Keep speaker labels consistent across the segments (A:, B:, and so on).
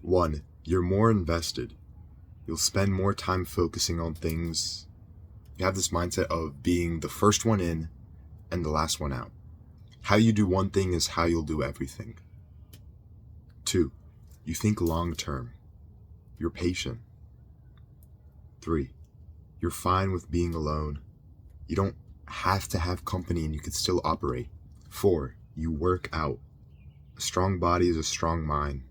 A: 1. You're more invested. You'll spend more time focusing on things. You have this mindset of being the first one in and the last one out. How you do one thing is how you'll do everything. 2. You think long term. You're patient. 3. You're fine with being alone. You don't have to have company and you can still operate. 4. You work out. A strong body is a strong mind.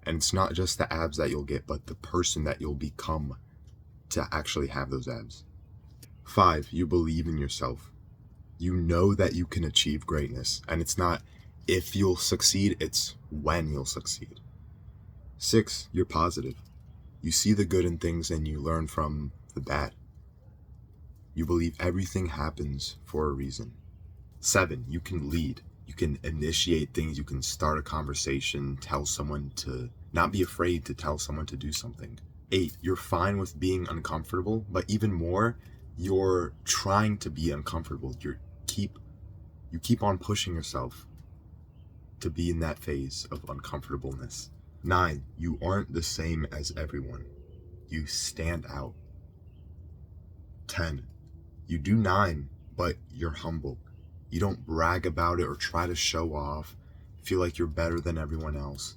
A: And it's not just the abs that you'll get, but the person that you'll become to actually have those abs. 5. You believe in yourself. You know that you can achieve greatness. And it's not if you'll succeed, it's when you'll succeed. 6. You're positive. You see the good in things and you learn from the bad. You believe everything happens for a reason. 7. You can lead. You can initiate things. You can start a conversation, tell someone to not be afraid to tell someone to do something. 8. You're fine with being uncomfortable, but even more, you're trying to be uncomfortable. You keep on pushing yourself to be in that phase of uncomfortableness. 9. You aren't the same as everyone. You stand out. 10. You do 9, but you're humble. You don't brag about it or try to show off, feel like you're better than everyone else.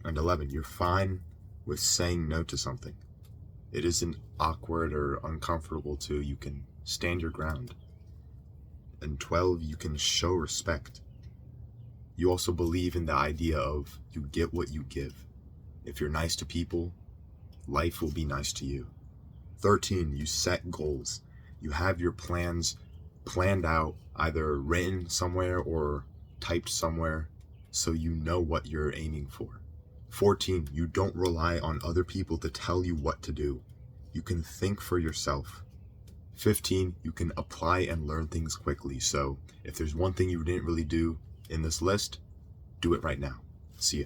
A: And 11. You're fine with saying no to something. It isn't awkward or uncomfortable to. You can stand your ground. And 12. You can show respect. You also believe in the idea of you get what you give. If you're nice to people, life will be nice to you. 13. You set goals. You have your plans planned out, either written somewhere or typed somewhere, so you know what you're aiming for. 14. You don't rely on other people to tell you what to do. You can think for yourself. 15. You can apply and learn things quickly. So if there's one thing you didn't really do in this list, do it right now. See ya.